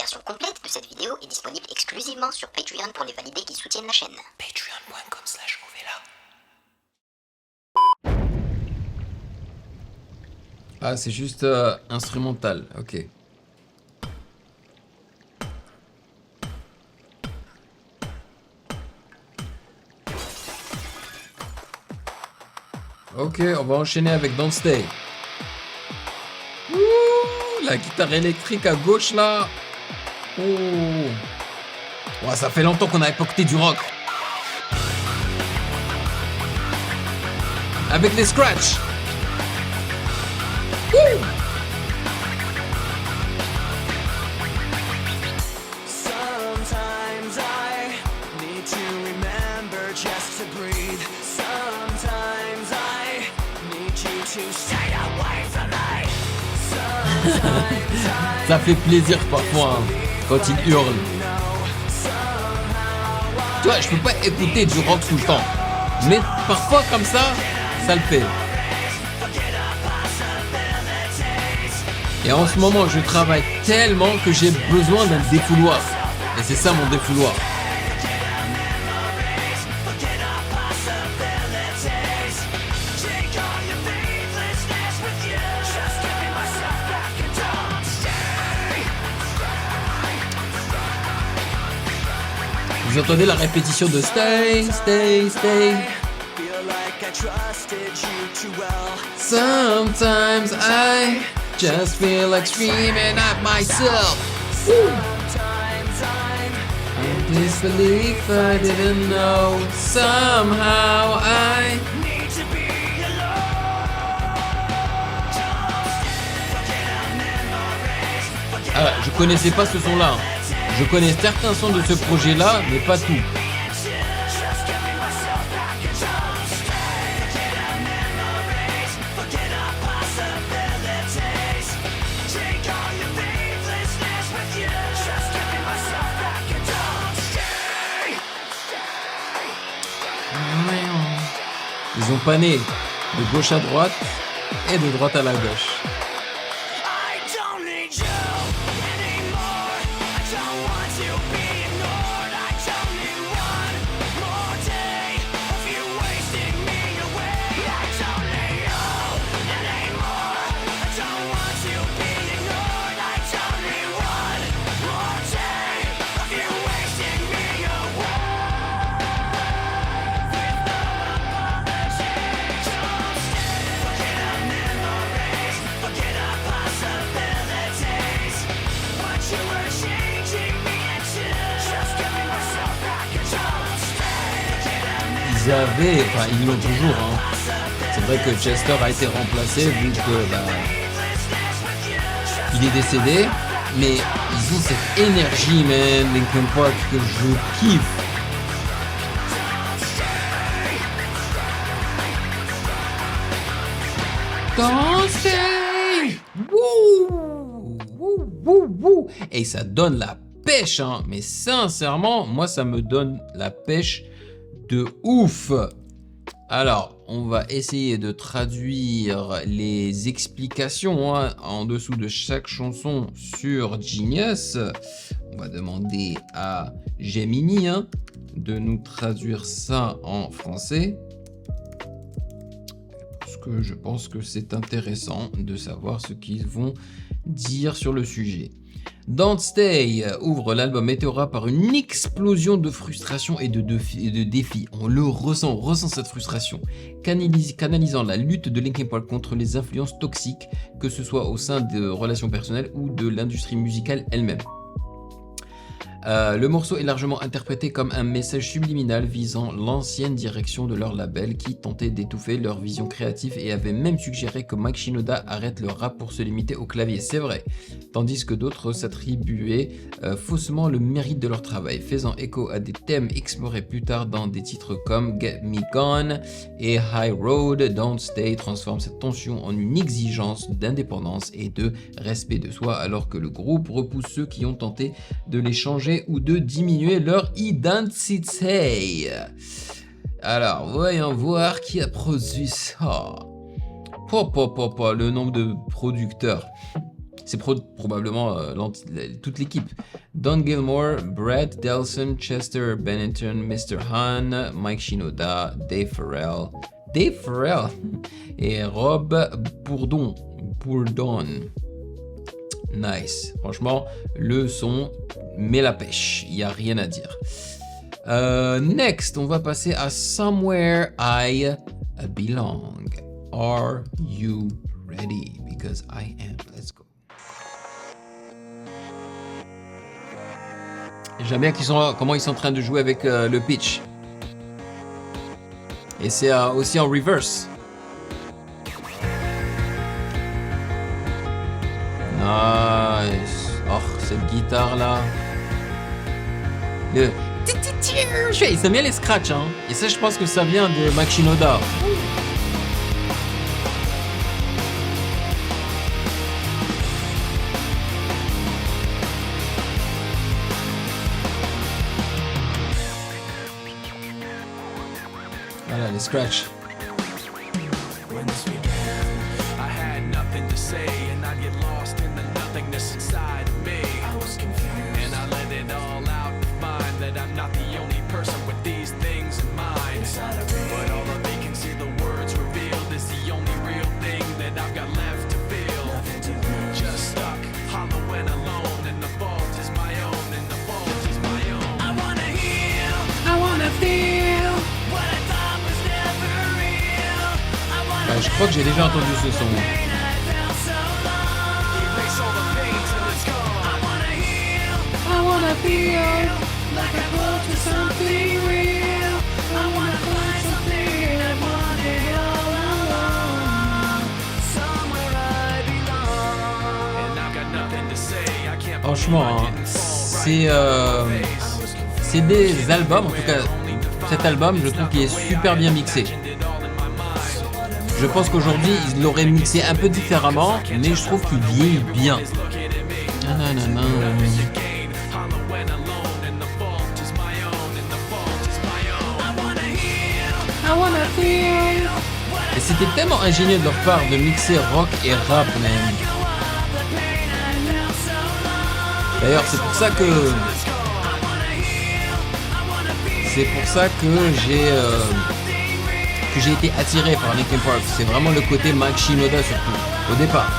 version complète de cette vidéo est disponible exclusivement sur Patreon pour les validés qui soutiennent la chaîne. Patreon.com/Ovela. Ah, c'est juste instrumental, ok. Ok, on va enchaîner avec Don't Stay. Ouh, la guitare électrique à gauche là. Oh. Ouais, ça fait longtemps qu'on n'avait pas écouté du rock. Avec les scratchs. Ouh. Sometimes I need to remember just to breathe. Sometimes I need you to stay away from me. Sometimes I Ça fait plaisir parfois hein, quand il hurle. Tu vois, je peux pas écouter du rock tout le temps. Mais parfois comme ça le fait. Et en ce moment, je travaille tellement que j'ai besoin d'un défouloir. Et c'est ça mon défouloir. Vous entendez la répétition de stay, stay, stay. feel like I trusted you too well. Sometimes I just feel like screaming at myself. Sometimes I'm In disbelief I didn't know. Somehow I need to be alone. Ah, je connaissais pas ce son-là. Je connais certains sons de ce projet-là, mais pas tout. Ils ont pané de gauche à droite et de droite à la gauche. I don't need you anymore. I don't want to be ignored. I don't need one more day of you wasting me away. I don't need you anymore. I don't want to be ignored. I don't need one more day of you wasting me away. With no apology, don't stay. Forget our memories, forget our possibilities. What you were changing me into. Just giving myself back and don't stay. Ils avaient, enfin ils l'ont toujours. Hein. C'est vrai que Chester a été remplacé vu que il est décédé, mais ils ont cette énergie, man, Linkin Park que je kiffe. Don't stay. Wouh, wouh, wouh, wouh. Et ça donne la pêche, hein. Mais sincèrement, moi ça me donne la pêche de ouf. Alors, on va essayer de traduire les explications hein, en dessous de chaque chanson sur Genius. On va demander à Gemini hein, de nous traduire ça en français. Parce que je pense que c'est intéressant de savoir ce qu'ils vont dire sur le sujet. Don't Stay ouvre l'album Meteora par une explosion de frustration et de défis. On ressent cette frustration, canalisant la lutte de Linkin Park contre les influences toxiques, que ce soit au sein de relations personnelles ou de l'industrie musicale elle-même. Le morceau est largement interprété comme un message subliminal visant l'ancienne direction de leur label qui tentait d'étouffer leur vision créative et avait même suggéré que Mike Shinoda arrête le rap pour se limiter au clavier, c'est vrai, tandis que d'autres s'attribuaient faussement le mérite de leur travail, faisant écho à des thèmes explorés plus tard dans des titres comme Get Me Gone et High Road. Don't Stay transforme cette tension en une exigence d'indépendance et de respect de soi alors que le groupe repousse ceux qui ont tenté de les changer ou de diminuer leur identité. Alors, voyons voir qui a produit ça. Le nombre de producteurs. C'est probablement toute l'équipe. Don Gilmore, Brad Delson, Chester Bennington, Mr. Han, Mike Shinoda, Dave Farrell et Rob Bourdon. Nice. Franchement, le son met la pêche. Il n'y a rien à dire. Next, on va passer à Somewhere I Belong. Are you ready? Because I am. Let's go. J'aime bien comment ils sont en train de jouer avec le pitch. Et c'est aussi en reverse. Nice. Oh, cette guitare là. Ils aiment bien les scratchs, hein. Et ça, je pense que ça vient de Mike Shinoda. Voilà, les scratchs. When this began, I had nothing to say, and I get lost in the nothingness inside of me. I was confused, and I let it all out to find that I'm not the only person with these things in mind. But all the vacancy the words revealed is the only real thing that I've got left to feel. Just stuck, hollow and alone, and the fault is my own, and the fault is my own. I wanna heal, I wanna feel what I thought was never real. I wanna Je crois que j'ai déjà entendu ce son. I wanna feel like I belong to something real. I wanna find something I wanted all along. Somewhere I belong. And I've got nothing to say. I can't Franchement, hein, c'est des albums, en tout cas cet album, je trouve qu'il est super bien mixé. Je pense qu'aujourd'hui, ils l'auraient mixé un peu différemment, mais je trouve qu'il vieillit bien. Nanana. Et c'était tellement ingénieux de leur part de mixer rock et rap, man. D'ailleurs, c'est pour ça que j'ai été attiré par Linkin Park. C'est vraiment le côté Mike Shinoda surtout, au départ.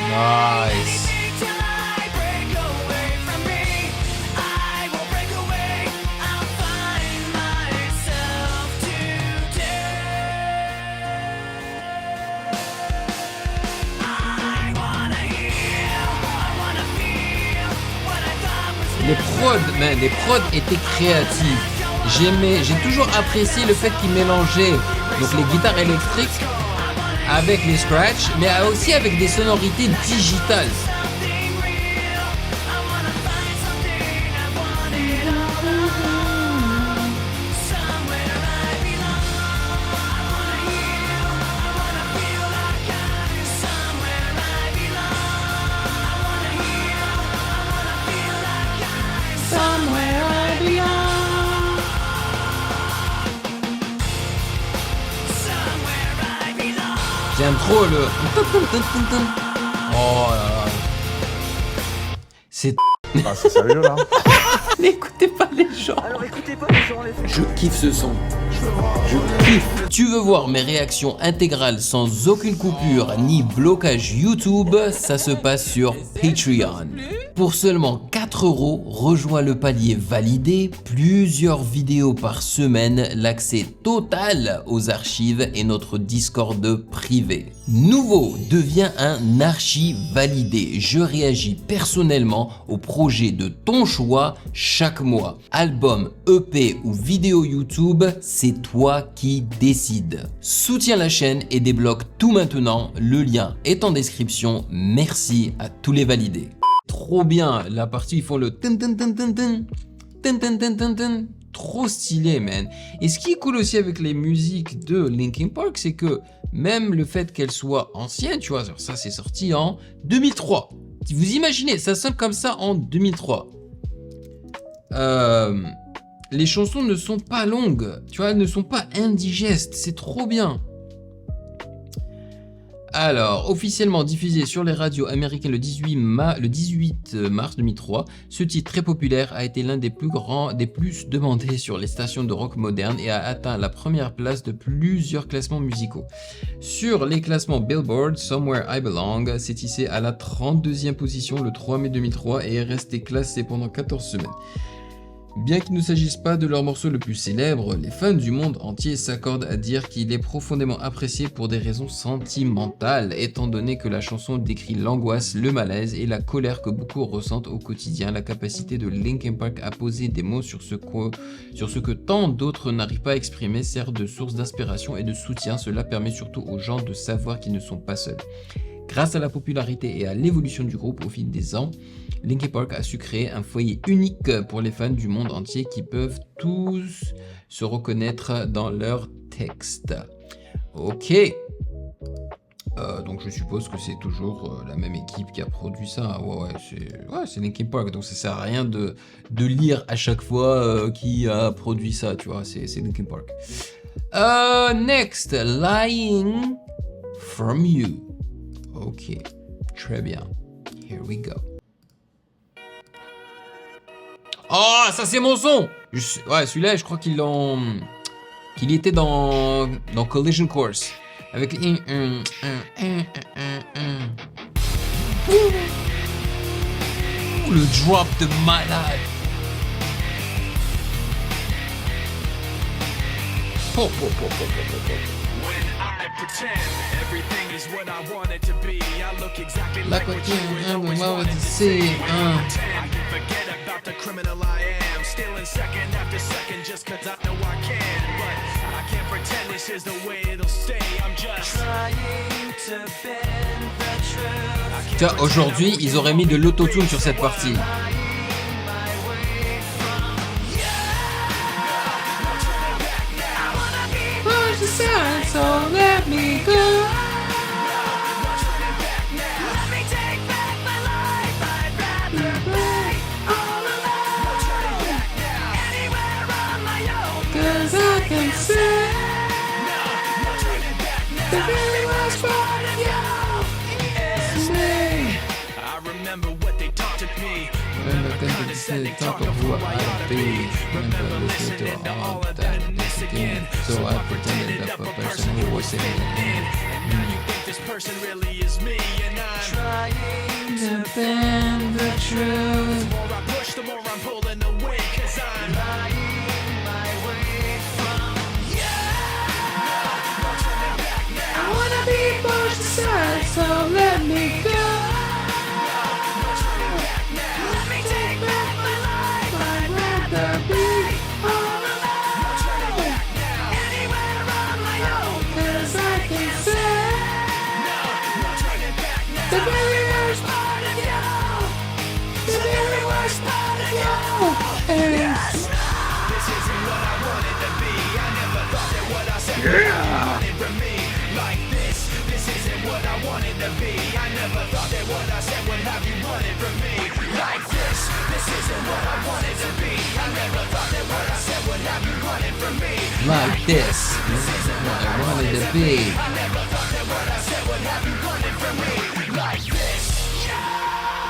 Nice. Les prods étaient créatifs. J'ai toujours apprécié le fait qu'ils mélangeaient donc les guitares électriques avec les scratchs, mais aussi avec des sonorités digitales. J'aime trop le... Oh là là. C'est... Ah, c'est sérieux là? N'écoutez pas les gens. Alors écoutez pas les gens, les Je kiffe ce son. Je kiffe. Tu veux voir mes réactions intégrales sans aucune coupure ni blocage YouTube? Ça se passe sur Patreon. Pour seulement 4 €, rejoins le palier validé, plusieurs vidéos par semaine, l'accès total aux archives et notre Discord privé. Nouveau, deviens un archi validé. Je réagis personnellement au projet de ton choix chaque mois. Album, EP ou vidéo YouTube, c'est toi qui décides. Soutiens la chaîne et débloque tout maintenant. Le lien est en description. Merci à tous les validés. Trop bien, la partie ils font le tin tin tin tin tin tin tin tin tin tin. trop stylé, man. Et ce qui est cool aussi avec les musiques de Linkin Park, c'est que même le fait qu'elles soient anciennes, tu vois, ça c'est sorti en 2003. Si vous imaginez, ça sonne comme ça en 2003. Les chansons ne sont pas longues, tu vois, elles ne sont pas indigestes, c'est trop bien. Alors, officiellement diffusé sur les radios américaines le 18 mars 2003, ce titre très populaire a été l'un des plus demandés sur les stations de rock moderne et a atteint la première place de plusieurs classements musicaux. Sur les classements Billboard, Somewhere I Belong s'est hissé à la 32e position le 3 mai 2003 et est resté classé pendant 14 semaines. Bien qu'il ne s'agisse pas de leur morceau le plus célèbre, les fans du monde entier s'accordent à dire qu'il est profondément apprécié pour des raisons sentimentales, étant donné que la chanson décrit l'angoisse, le malaise et la colère que beaucoup ressentent au quotidien. La capacité de Linkin Park à poser des mots sur ce que tant d'autres n'arrivent pas à exprimer sert de source d'inspiration et de soutien. Cela permet surtout aux gens de savoir qu'ils ne sont pas seuls. Grâce à la popularité et à l'évolution du groupe au fil des ans, Linkin Park a su créer un foyer unique pour les fans du monde entier qui peuvent tous se reconnaître dans leurs textes. Ok. Donc je suppose que c'est toujours la même équipe qui a produit ça. Ouais, c'est Linkin Park, donc ça sert à rien de lire à chaque fois qui a produit ça, tu vois, c'est Linkin Park. Next, Lying From You. Ok, très bien. Here we go. Oh, ça c'est mon son. Ouais, celui-là, je crois qu'il était dans Collision Course. Avec Ouh, le drop de malade. Like what you say, the criminal I am, stealing second after second just cause I know I can, but I can't pretend this is the way it'll stay. I'm just trying to bend the truth. Tu vois, aujourd'hui, ils auraient mis de l'autotune sur cette partie. So let me go. Cause I can say the very last part of you is me. I remember what they taught to me. They talk of who I'd be. Remember listening to all of that and this again. So I pretended that the person who was sitting in. And now you think this person really is me, and I'm trying To bend the truth. The more I push, the more I'm pulling away, cause I'm lying my way from you. No turning back now. I wanna be pushed aside, so let me go. No turning back now. Let me take back my life. I'd rather be all alone. No turning back now. Anywhere on my own. Cause I can say No turning back now. the very worst Part of you. the very worst part of you is This isn't what I wanted to be. I never thought that what I said would have you running from me like this. This isn't what I wanted to be. I never thought that what I said would have you running from me like this. This isn't what I wanted to be. I never thought that what I said would have you running from me like this. This is what I wanted to be. I never thought that what I said would have you running from me like this.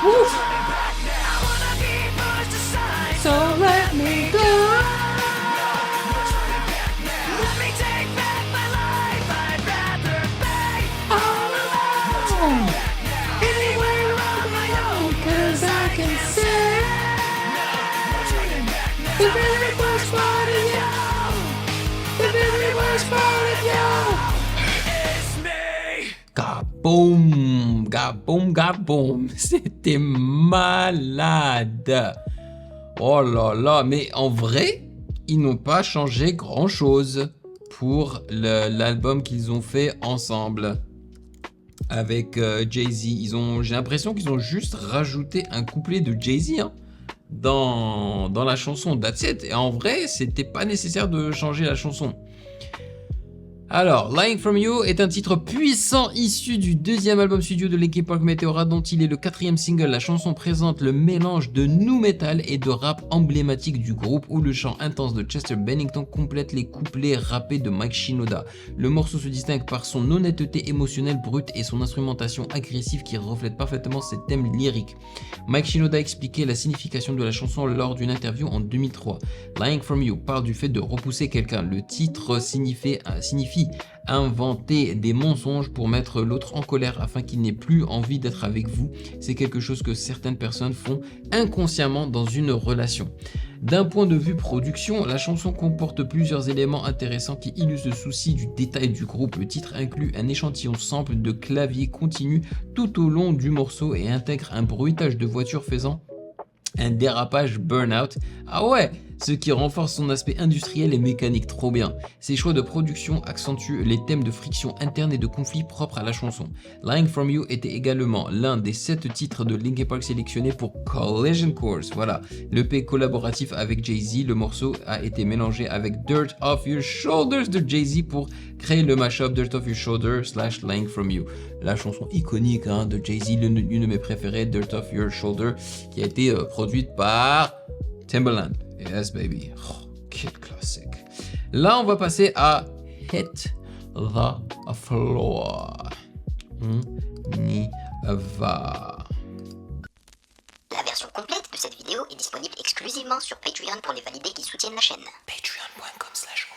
Woo. Turning back now. I wanna be pushed aside. So let me go. Let me take back my life. I'd rather be All alone. Anywhere on my own. Cause I can say the very worst part of you. The very worst part of you. It's me. Gaboum, gaboum, gaboum. C'était malade. Oh là là, mais en vrai, ils n'ont pas changé grand-chose pour l'album qu'ils ont fait ensemble avec Jay-Z. J'ai l'impression qu'ils ont juste rajouté un couplet de Jay-Z. Hein. dans la chanson, that's it. Et en vrai, c'était pas nécessaire de changer la chanson. Alors, Lying From You est un titre puissant issu du deuxième album studio de Linkin Park Meteora dont il est le 4e single. La chanson présente le mélange de nu metal et de rap emblématique du groupe où le chant intense de Chester Bennington complète les couplets rappés de Mike Shinoda. Le morceau se distingue par son honnêteté émotionnelle brute et son instrumentation agressive qui reflète parfaitement ses thèmes lyriques. Mike Shinoda a expliqué la signification de la chanson lors d'une interview en 2003. Lying From You parle du fait de repousser quelqu'un. Le titre signifie inventer des mensonges pour mettre l'autre en colère afin qu'il n'ait plus envie d'être avec vous. C'est quelque chose que certaines personnes font inconsciemment dans une relation. D'un point de vue production, la chanson comporte plusieurs éléments intéressants qui illustrent le souci du détail du groupe. Le titre inclut un échantillon sample de clavier continu tout au long du morceau et intègre un bruitage de voiture faisant un dérapage burnout. Ah ouais, ce qui renforce son aspect industriel et mécanique, trop bien. Ces choix de production accentuent les thèmes de friction interne et de conflit propres à la chanson. Lying From You était également l'un des 7 titres de Linkin Park sélectionnés pour Collision Course. Voilà, l'EP collaboratif avec Jay-Z, le morceau a été mélangé avec Dirt Off Your Shoulders de Jay-Z pour créer le mashup Dirt Off Your Shoulder / Lying From You. La chanson iconique de Jay-Z, l'une de mes préférées, Dirt Off Your Shoulder, qui a été produite par Timbaland. Yes baby, oh, quel classique. Là on va passer à Hit the Floor. On y va. La version complète de cette vidéo est disponible exclusivement sur Patreon pour les validés qui soutiennent la chaîne. Patreon.com/.